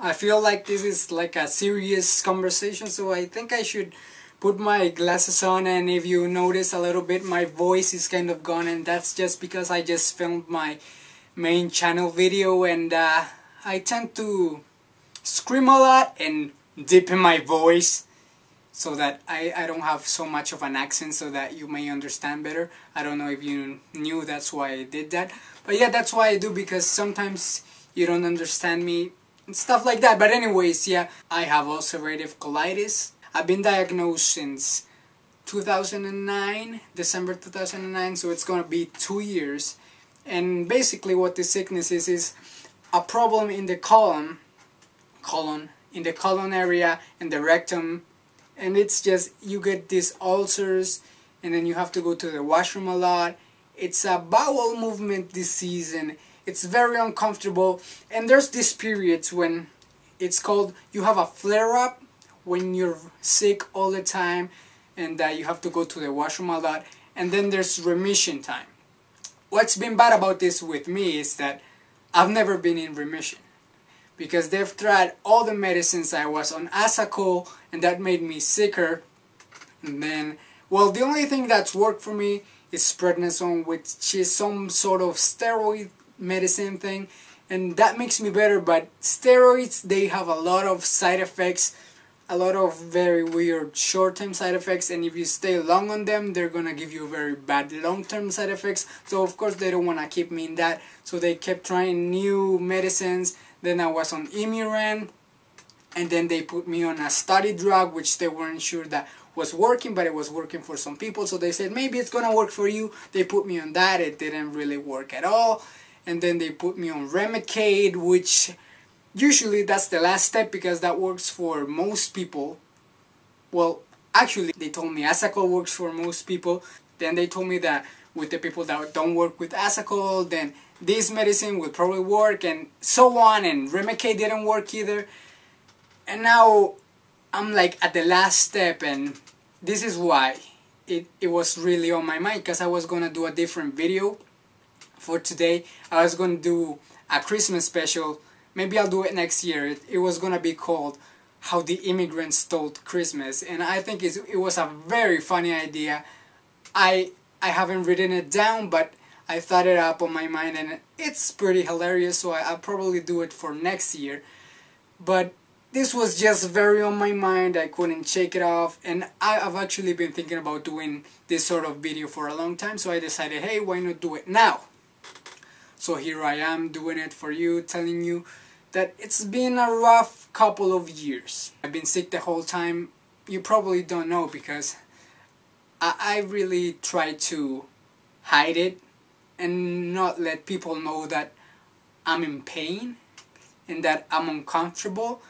I feel like this is like a serious conversation, so I think I should put my glasses on. And if you notice a little bit, my voice is kind of gone, and that's just because I just filmed my main channel video, and I tend to scream a lot and dip in my voice so that I don't have so much of an accent, so that you may understand better. I don't know if you knew that's why I did that, but yeah, that's why I do, because sometimes you don't understand me and stuff like that. But anyways, yeah, I have ulcerative colitis. I've been diagnosed since 2009, December 2009, so it's gonna be 2 years. And basically what this sickness is a problem in the colon, in the colon area and the rectum, and it's just, you get these ulcers, and then you have to go to the washroom a lot. It's a bowel movement disease, and it's very uncomfortable. And there's these periods when it's called, you have a flare-up, when you're sick all the time, and you have to go to the washroom a lot. And then there's remission time. What's been bad about this with me is that I've never been in remission, because they've tried all the medicines. I was on Asacol, and that made me sicker. And then, well, the only thing that's worked for me is prednisone, which is some sort of steroid medicine thing, and that makes me better. But steroids, they have a lot of side effects, a lot of very weird short-term side effects, and if you stay long on them, they're gonna give you very bad long-term side effects. So of course they don't want to keep me in that, so they kept trying new medicines. Then I was on immigrant, and then they put me on a study drug, which they weren't sure that was working, but it was working for some people, so they said maybe it's gonna work for you. They put me on that. It didn't really work at all. And then they put me on Remicade, which usually that's the last step, because that works for most people. Well, actually they told me Asacol works for most people. Then they told me that with the people that don't work with Asacol, then this medicine will probably work, and so on. And Remicade didn't work either. And now I'm like at the last step, and this is why it was really on my mind, because I was gonna do a different video for today. I was gonna do a Christmas special. Maybe I'll do it next year. It was gonna be called How the Immigrant Stole Christmas, and I think it was a very funny idea. I haven't written it down, but I thought it up on my mind, and it's pretty hilarious, so I'll probably do it for next year. But this was just very on my mind. I couldn't shake it off, and I've actually been thinking about doing this sort of video for a long time, so I decided, hey, why not do it now? So here I am doing it for you, telling you that it's been a rough couple of years. I've been sick the whole time. You probably don't know, because I really try to hide it and not let people know that I'm in pain and that I'm uncomfortable.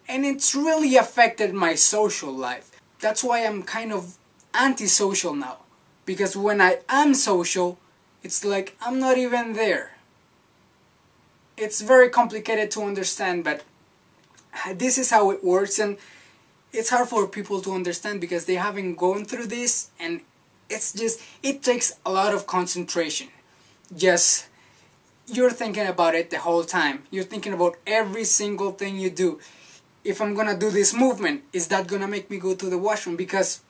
And it's really affected my social life. That's why I'm kind of antisocial now, because when I am social, it's like I'm not even there. It's very complicated to understand, but this is how it works, and it's hard for people to understand because they haven't gone through this, and it's just, it takes a lot of concentration. Just, you're thinking about it the whole time. You're thinking about every single thing you do. If I'm gonna do this movement, is that gonna make me go to the washroom? Because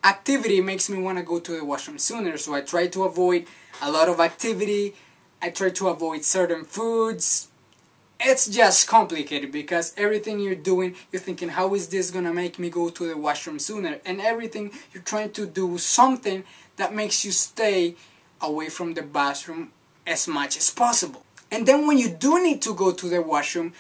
activity makes me want to go to the washroom sooner, so I try to avoid a lot of activity. I try to avoid certain foods. It's just complicated, because everything you're doing, you're thinking, how is this gonna make me go to the washroom sooner? And everything, you're trying to do something that makes you stay away from the bathroom as much as possible. And then when you do need to go to the washroom,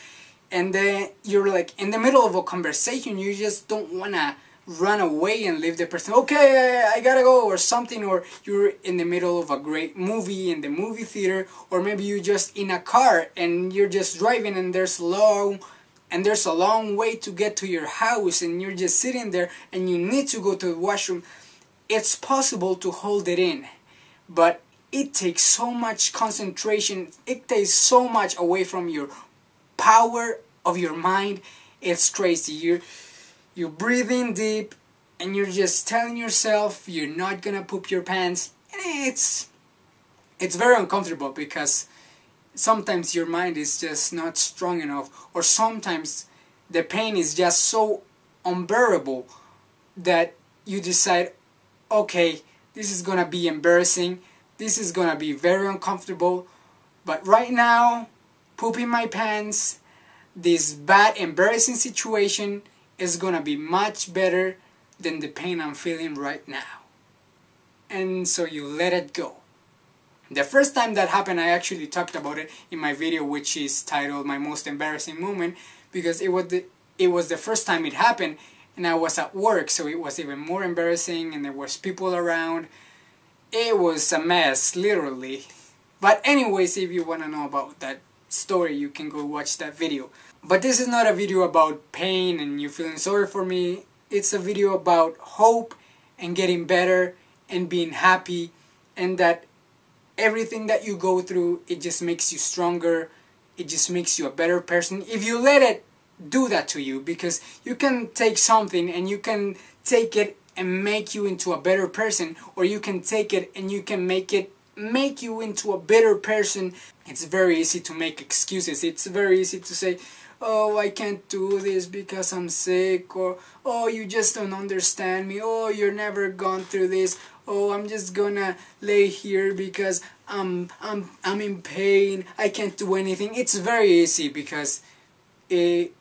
and then you're like in the middle of a conversation, you just don't wanna run away and leave the person, okay, I gotta go, or something. Or you're in the middle of a great movie in the movie theater, or maybe you're just in a car and you're just driving, and there's a long way to get to your house, and you're just sitting there and you need to go to the washroom. It's possible to hold it in, but it takes so much concentration. It takes so much away from your power of your mind. It's crazy. You're breathing deep, and you're just telling yourself you're not gonna poop your pants, and it's very uncomfortable, because sometimes your mind is just not strong enough, or sometimes the pain is just so unbearable that you decide, okay, this is gonna be embarrassing, this is gonna be very uncomfortable, but right now, pooping my pants, this bad embarrassing situation is gonna be much better than the pain I'm feeling right now. And so you let it go. The first time that happened, I actually talked about it in my video, which is titled My Most Embarrassing Moment, because it was the first time it happened, and I was at work, so it was even more embarrassing, and there was people around. It was a mess, literally. But anyways, if you want to know about that story, you can go watch that video. But this is not a video about pain and you feeling sorry for me. It's a video about hope and getting better and being happy, and that everything that you go through, it just makes you stronger. It just makes you a better person if you let it do that to you, because you can take something and you can take it and make you into a better person, or you can take it and you can make you into a better person. It's very easy to make excuses. It's very easy to say, oh, I can't do this because I'm sick, or oh, you just don't understand me, oh, you're never gone through this, oh, I'm just gonna lay here because I'm in pain, I can't do anything. It's very easy, because if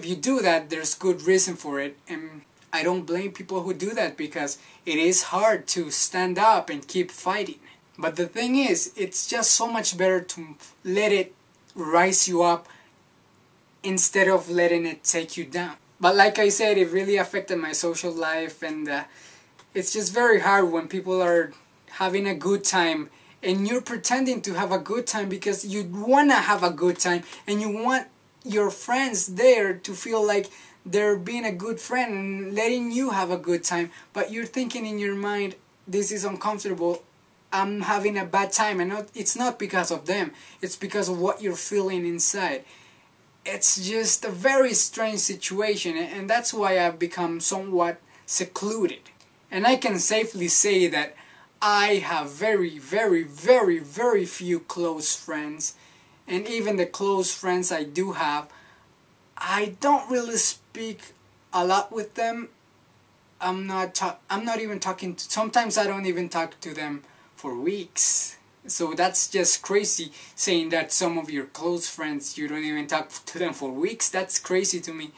you do that, there's good reason for it, and I don't blame people who do that, because it is hard to stand up and keep fighting. But the thing is, it's just so much better to let it rise you up instead of letting it take you down. But like I said, it really affected my social life, and it's just very hard when people are having a good time and you're pretending to have a good time because you want to have a good time, and you want your friends there to feel like they're being a good friend and letting you have a good time, but you're thinking in your mind, this is uncomfortable, I'm having a bad time, and it's not because of them, it's because of what you're feeling inside. It's just a very strange situation, and that's why I've become somewhat secluded. And I can safely say that I have very, very, very, very few close friends, and even the close friends I do have, I don't really speak a lot with them. I'm not even talking to, sometimes I don't even talk to them for weeks. So that's just crazy, saying that some of your close friends, you don't even talk to them for weeks. That's crazy to me.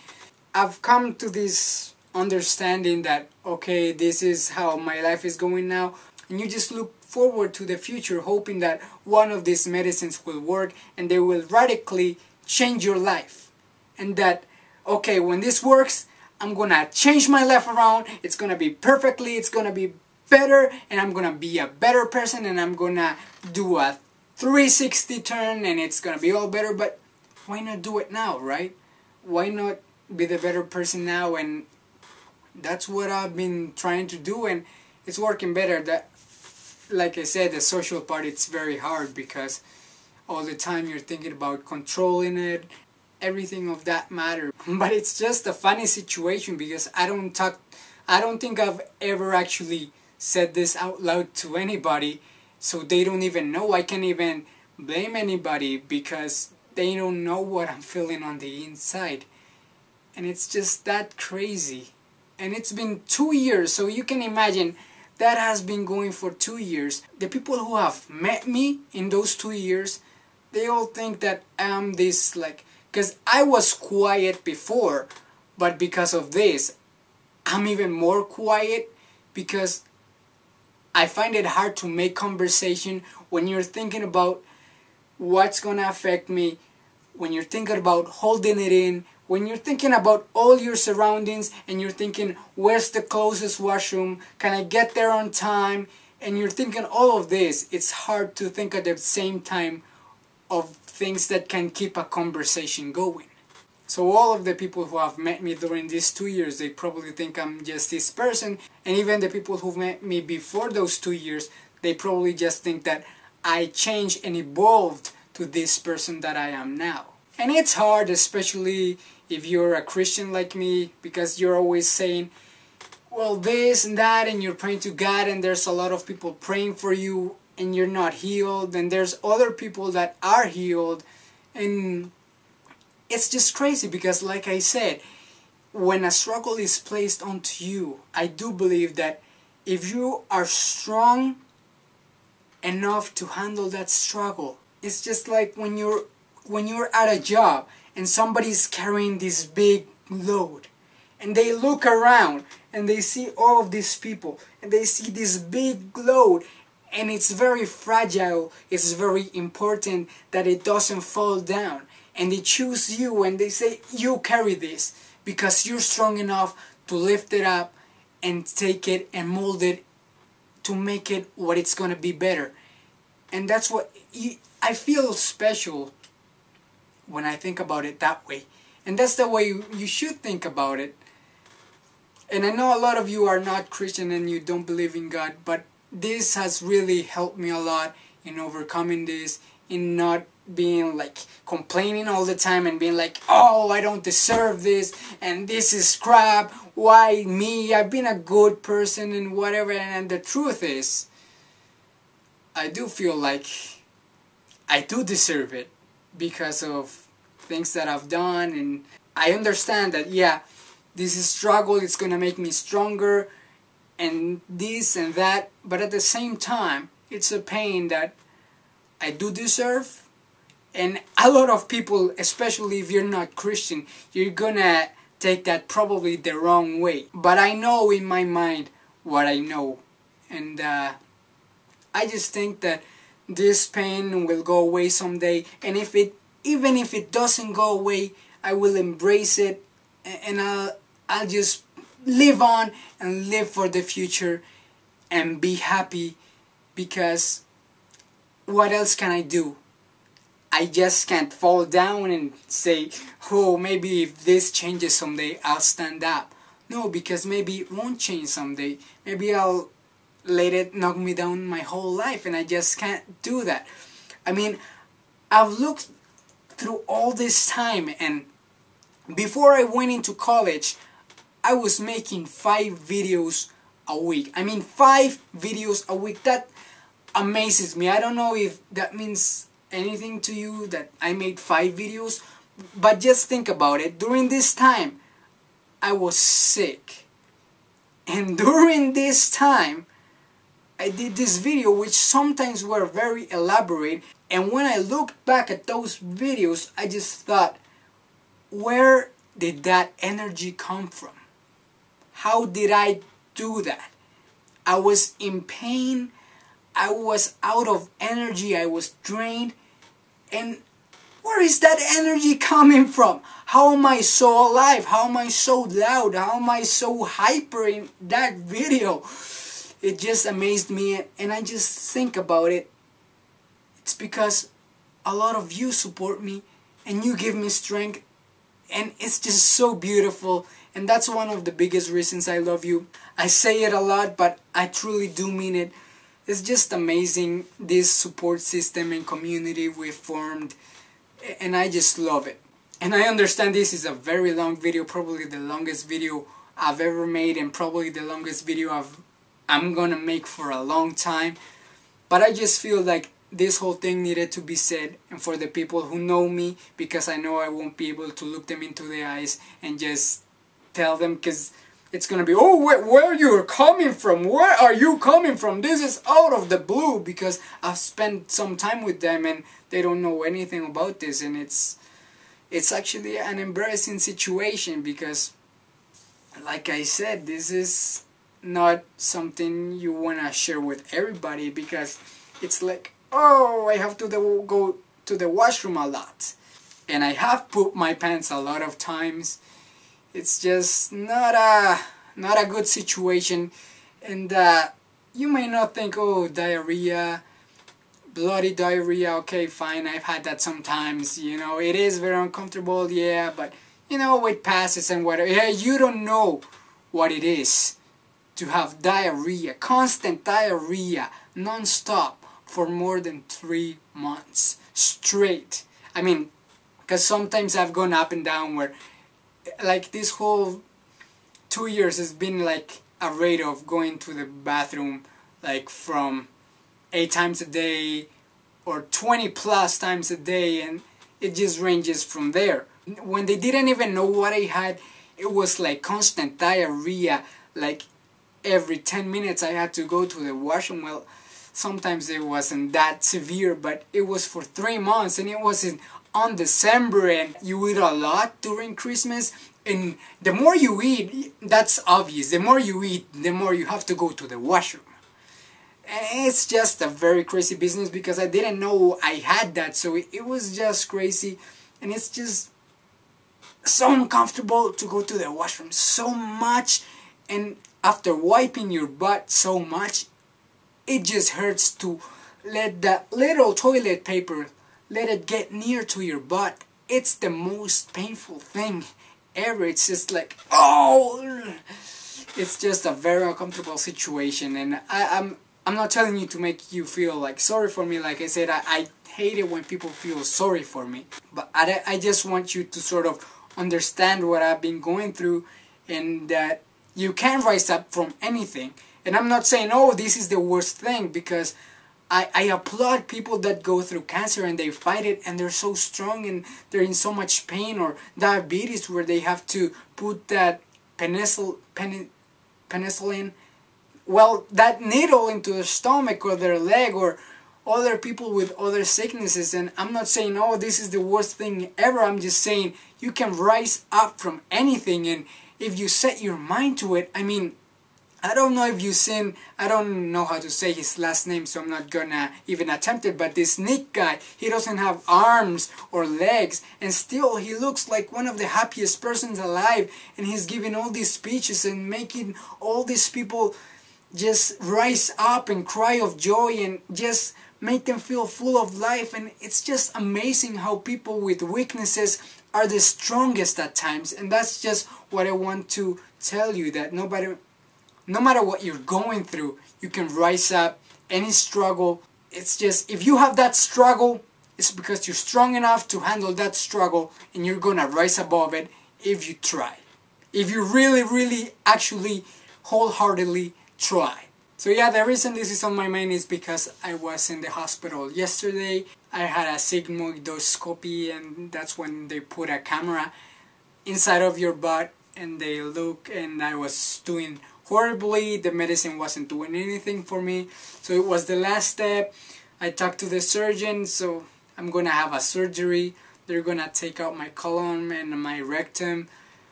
I've come to this understanding that, okay, this is how my life is going now, and you just look forward to the future, hoping that one of these medicines will work and they will radically change your life. And that, okay, when this works, I'm gonna change my life around, it's gonna be perfectly, it's gonna be better, and I'm gonna be a better person, and I'm gonna do a 360 turn, and it's gonna be all better. But why not do it now, right? Why not be the better person now? And that's what I've been trying to do, and it's working better. That, like I said, the social part, it's very hard, because all the time you're thinking about controlling it, everything of that matter. But it's just a funny situation, because I don't think I've ever actually said this out loud to anybody, so they don't even know. I can't even blame anybody, because they don't know what I'm feeling on the inside. And it's just that crazy. And it's been 2 years, so you can imagine that has been going for 2 years. The people who have met me in those 2 years, they all think that I'm this, like, because I was quiet before, but because of this, I'm even more quiet, because I find it hard to make conversation when you're thinking about what's gonna affect me, when you're thinking about holding it in, when you're thinking about all your surroundings, and you're thinking, where's the closest washroom, can I get there on time, and you're thinking all of this. It's hard to think at the same time of things that can keep a conversation going. So all of the people who have met me during these 2 years, they probably think I'm just this person, and even the people who met me before those 2 years, they probably just think that I changed and evolved to this person that I am now. And it's hard, especially if you're a Christian like me, because you're always saying, well, this and that, and you're praying to God, and there's a lot of people praying for you, and you're not healed, and there's other people that are healed, and it's just crazy because, like I said, when a struggle is placed onto you, I do believe that if you are strong enough to handle that struggle, it's just like when you're at a job and somebody's carrying this big load, and they look around and they see all of these people and they see this big load, and it's very fragile, it's very important that it doesn't fall down, and they choose you and they say, you carry this because you're strong enough to lift it up and take it and mold it to make it what it's going to be better. And that's what I feel special when I think about it that way. And that's the way you should think about it. And I know a lot of you are not Christian and you don't believe in God, but this has really helped me a lot in overcoming this, in not being like complaining all the time and being like, oh, I don't deserve this and this is crap, why me, I've been a good person and whatever. And the truth is, I do feel like I do deserve it because of things that I've done, and I understand that, yeah, this is struggle, it's gonna make me stronger and this and that, but at the same time it's a pain that I do deserve. And a lot of people, especially if you're not Christian, you're gonna take that probably the wrong way, but I know in my mind what I know, and I just think that this pain will go away someday, and even if it doesn't go away, I will embrace it, and I'll just live on and live for the future and be happy, because what else can I do? I just can't fall down and say, oh, maybe if this changes someday, I'll stand up. No, because maybe it won't change someday. Maybe I'll let it knock me down my whole life, and I just can't do that. I mean, I've looked through all this time, and before I went into college, I was making 5 videos a week. I mean, 5 videos a week. That amazes me. I don't know if that means anything to you that I made 5 videos, but just think about it. During this time, I was sick. And during this time, I did this video, which sometimes were very elaborate, and when I looked back at those videos, I just thought, where did that energy come from? How did I do that? I was in pain, I was out of energy, I was drained, and where is that energy coming from? How am I so alive? How am I so loud? How am I so hyper in that video? It just amazed me, and I just think about it. It's because a lot of you support me and you give me strength, and it's just so beautiful, and that's one of the biggest reasons I love you. I say it a lot, but I truly do mean it. It's just amazing, this support system and community we've formed, and I just love it. And I understand this is a very long video, probably the longest video I've ever made, and probably the longest video I'm gonna make for a long time, but I just feel like this whole thing needed to be said, and for the people who know me, because I know I won't be able to look them into the eyes and just tell them, because it's gonna be, oh, where you're coming from, where are you coming from, this is out of the blue, because I've spent some time with them and they don't know anything about this, and it's actually an embarrassing situation, because like I said, this is not something you want to share with everybody, because it's like, oh, I have to go to the washroom a lot, and I have pooped my pants a lot of times. It's just not a good situation, and you may not think, oh, diarrhea, bloody diarrhea, okay, fine, I've had that sometimes, you know, it is very uncomfortable, yeah, but you know, it passes and whatever. Yeah, you don't know what it is to have diarrhea, constant diarrhea, non-stop, for more than 3 months straight. I mean, because sometimes I've gone up and down where, like, this whole 2 years has been like a rate of going to the bathroom, like, from 8 times a day or 20 plus times a day, and it just ranges from there. When they didn't even know what I had, it was like constant diarrhea, like every 10 minutes I had to go to the washroom. Well, sometimes it wasn't that severe, but it was for 3 months, and it wasn't on December, and you eat a lot during Christmas, and the more you eat, that's obvious, the more you eat, the more you have to go to the washroom. And it's just a very crazy business because I didn't know I had that, so it was just crazy, and it's just so uncomfortable to go to the washroom so much, and after wiping your butt so much, it just hurts to let that little toilet paper, let it get near to your butt. It's the most painful thing ever. It's just like, oh, it's just a very uncomfortable situation, and I'm not telling you to make you feel like sorry for me. Like I said, I hate it when people feel sorry for me, but I just want you to sort of understand what I've been going through, and that you can rise up from anything. And I'm not saying, oh, this is the worst thing, because I applaud people that go through cancer and they fight it and they're so strong and they're in so much pain, or diabetes where they have to put that penicillin, well, that needle into their stomach or their leg, or other people with other sicknesses. And I'm not saying, oh, this is the worst thing ever. I'm just saying you can rise up from anything, and if you set your mind to it. I mean, I don't know if you've seen, I don't know how to say his last name, so I'm not gonna even attempt it, but this Nick guy, he doesn't have arms or legs, and still he looks like one of the happiest persons alive, and he's giving all these speeches and making all these people just rise up and cry of joy and just make them feel full of life. And it's just amazing how people with weaknesses are the strongest at times. And that's just what I want to tell you, that no matter what you're going through, you can rise up. Any struggle, it's just, if you have that struggle, it's because you're strong enough to handle that struggle, and you're gonna rise above it if you try. If you really actually wholeheartedly try. So yeah, the reason this is on my mind is because I was in the hospital yesterday. I had a sigmoidoscopy, and that's when they put a camera inside of your butt and they look, and I was doing horribly. The medicine wasn't doing anything for me, so it was the last step. I talked to the surgeon, so I'm gonna have a surgery. They're gonna take out my colon and my rectum,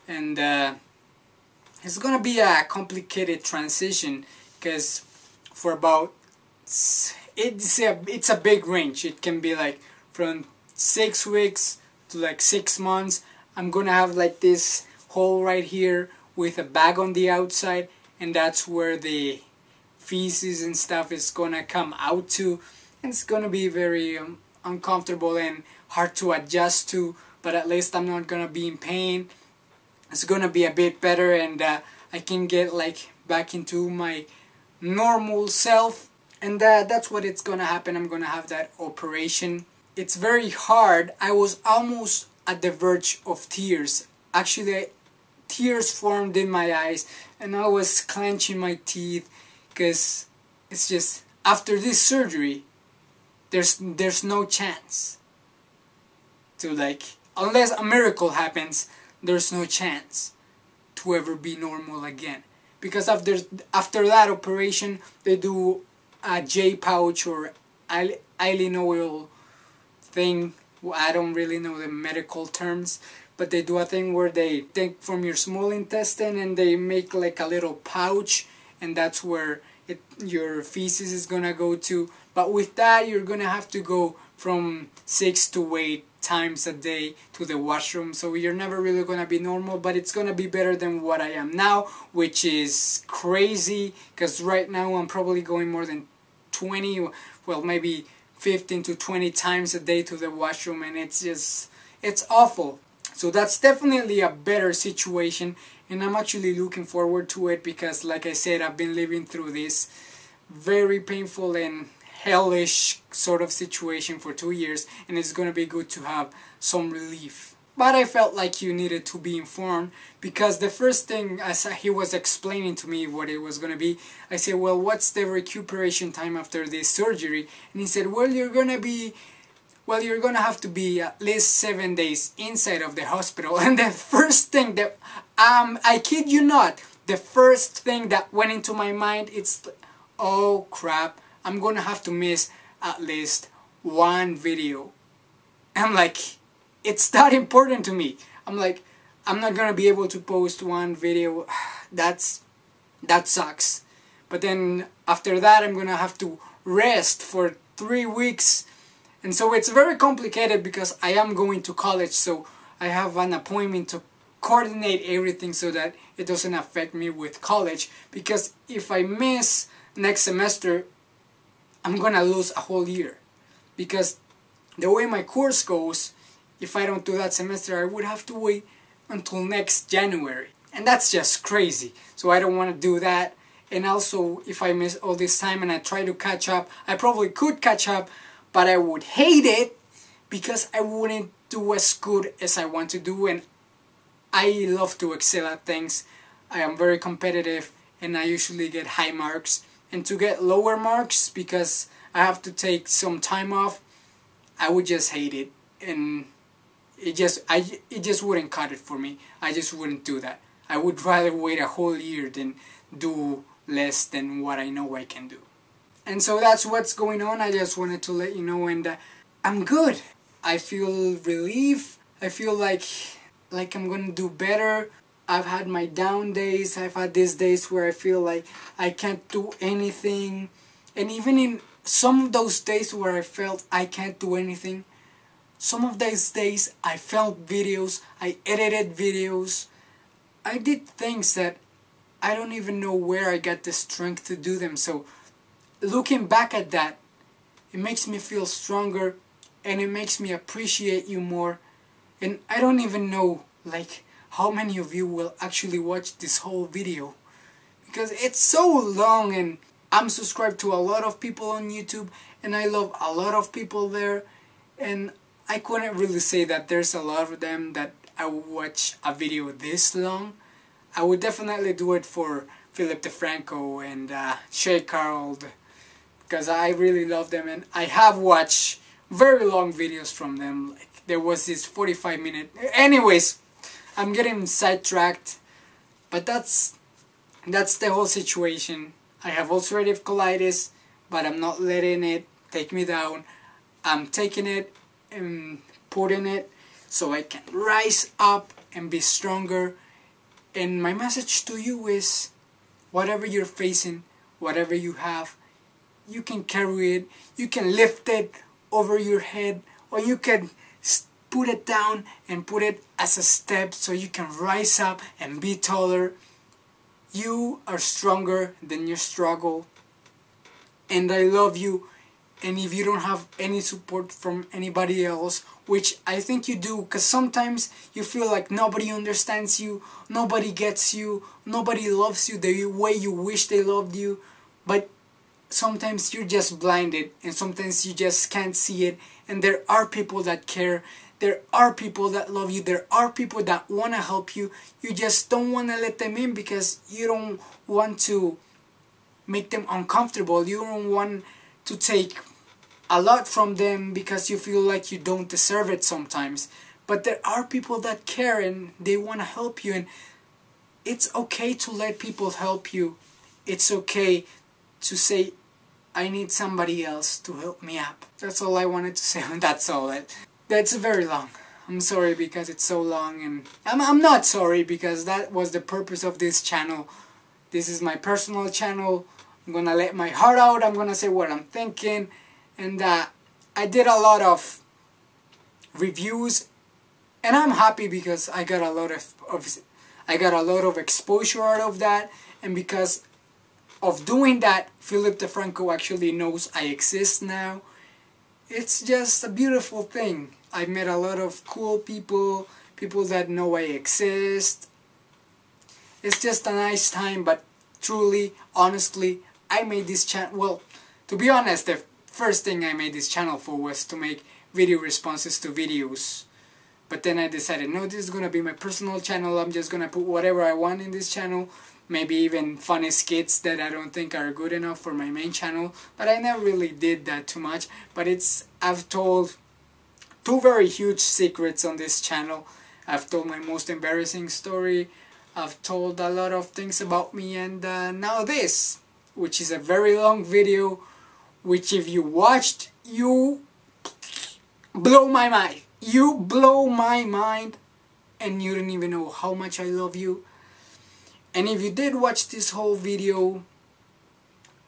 and it's gonna be a complicated transition, because for about, it's a big range. It can be like from 6 weeks to like 6 months. I'm gonna have like this hole right here with a bag on the outside, and that's where the feces and stuff is gonna come out to, and it's gonna be very uncomfortable and hard to adjust to, but at least I'm not gonna be in pain. It's gonna be a bit better, and I can get like back into my normal self, and that's what it's gonna happen. I'm gonna have that operation. It's very hard. I was almost at the verge of tears. Actually, tears formed in my eyes, and I was clenching my teeth, because it's just, after this surgery, there's no chance to, like, unless a miracle happens, there's no chance to ever be normal again. Because after that operation, they do a J pouch or Allen oil thing. I don't really know the medical terms, but they do a thing where they take from your small intestine and they make like a little pouch, and that's where your feces is gonna go to. But with that, you're gonna have to go from 6 to 8 times a day to the washroom, so you're never really gonna be normal, but it's gonna be better than what I am now, which is crazy, because right now I'm probably going more than 20, well, maybe 15 to 20 times a day to the washroom, and it's awful. So that's definitely a better situation, and I'm actually looking forward to it, because like I said, I've been living through this very painful and hellish sort of situation for 2 years, and it's gonna be good to have some relief. But I felt like you needed to be informed, because the first thing, as he was explaining to me what it was going to be, I said, well, what's the recuperation time after this surgery? And he said, well, you're going to have to be at least 7 days inside of the hospital. And the first thing that, I kid you not, the first thing that went into my mind, it's, oh crap, I'm going to have to miss at least one video. I'm like, it's that important to me. I'm like, I'm not gonna be able to post one video. That sucks. But then after that, I'm gonna have to rest for 3 weeks. And so it's very complicated, because I am going to college, so I have an appointment to coordinate everything so that it doesn't affect me with college. Because if I miss next semester, I'm gonna lose a whole year. Because the way my course goes, if I don't do that semester, I would have to wait until next January. And that's just crazy. So I don't want to do that. And also, if I miss all this time and I try to catch up, I probably could catch up, but I would hate it, because I wouldn't do as good as I want to do. And I love to excel at things. I am very competitive, and I usually get high marks. And to get lower marks, because I have to take some time off, I would just hate it. And it just wouldn't cut it for me. I just wouldn't do that. I would rather wait a whole year than do less than what I know I can do. And so that's what's going on. I just wanted to let you know, and I'm good. I feel relief. I feel like I'm gonna do better. I've had my down days. I've had these days where I feel like I can't do anything. And even in some of those days where I felt I can't do anything, some of those days I filmed videos, I edited videos, I did things that I don't even know where I got the strength to do them. So looking back at that, it makes me feel stronger, and it makes me appreciate you more. And I don't even know like how many of you will actually watch this whole video, because it's so long, and I'm subscribed to a lot of people on YouTube, and I love a lot of people there, and I couldn't really say that there's a lot of them that I would watch a video this long. I would definitely do it for Philip DeFranco and Shay Carroll, because I really love them, and I have watched very long videos from them. Like, there was this 45-minute... Anyways, I'm getting sidetracked, but that's the whole situation. I have ulcerative colitis, but I'm not letting it take me down. I'm taking it and putting it so I can rise up and be stronger. And my message to you is, whatever you're facing, whatever you have, you can carry it, you can lift it over your head, or you can put it down and put it as a step so you can rise up and be taller. You are stronger than your struggle, and I love you. And if you don't have any support from anybody else, which I think you do, because sometimes you feel like nobody understands you, nobody gets you, nobody loves you the way you wish they loved you, but sometimes you're just blinded, and sometimes you just can't see it, and there are people that care, there are people that love you, there are people that want to help you. You just don't want to let them in, because you don't want to make them uncomfortable. You don't want to take a lot from them, because you feel like you don't deserve it sometimes. But there are people that care, and they want to help you, and it's okay to let people help you. It's okay to say, I need somebody else to help me up. That's all I wanted to say. That's all. That's very long. I'm sorry because it's so long, and I'm not sorry, because that was the purpose of this channel. This is my personal channel. I'm gonna let my heart out. I'm gonna say what I'm thinking. And I did a lot of reviews, and I'm happy because I got a lot of exposure out of that, and because of doing that, Philip DeFranco actually knows I exist now. It's just a beautiful thing. I met a lot of cool people that know I exist. It's just a nice time, but truly, honestly, I made this channel, well, to be honest, the first thing I made this channel for was to make video responses to videos. But then I decided, no, this is gonna be my personal channel. I'm just gonna put whatever I want in this channel. Maybe even funny skits that I don't think are good enough for my main channel. But I never really did that too much. But I've told 2 very huge secrets on this channel. I've told my most embarrassing story. I've told a lot of things about me, and now this, which is a very long video, which if you watched, you blow my mind. You blow my mind, and you don't even know how much I love you. And if you did watch this whole video,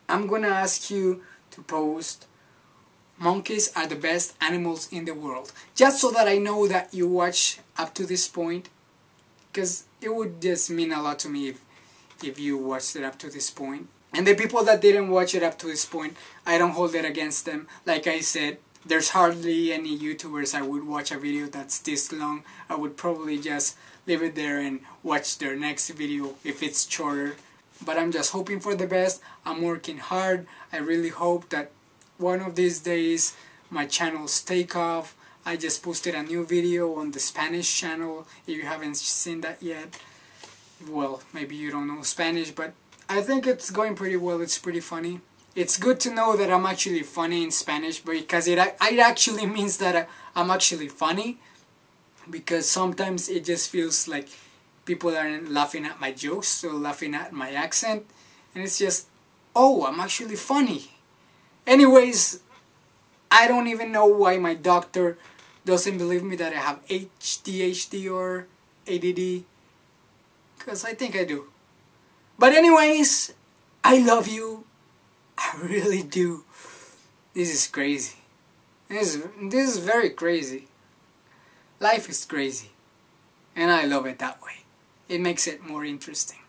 I'm gonna ask you to post monkeys are the best animals in the world, just so that I know that you watch up to this point, because it would just mean a lot to me if you watched it up to this point. And the people that didn't watch it up to this point, I don't hold it against them. Like I said, there's hardly any YouTubers I would watch a video that's this long. I would probably just leave it there and watch their next video if it's shorter. But I'm just hoping for the best. I'm working hard. I really hope that one of these days my channels take off. I just posted a new video on the Spanish channel. If you haven't seen that yet, well, maybe you don't know Spanish, but I think it's going pretty well. It's pretty funny. It's good to know that I'm actually funny in Spanish, because it actually means that I'm actually funny, because sometimes it just feels like people aren't laughing at my jokes or laughing at my accent, and it's just, oh, I'm actually funny. Anyways, I don't even know why my doctor doesn't believe me that I have ADHD or ADD, because I think I do. But anyways, I love you. I really do. This is crazy. This is very crazy. Life is crazy. And I love it that way. It makes it more interesting.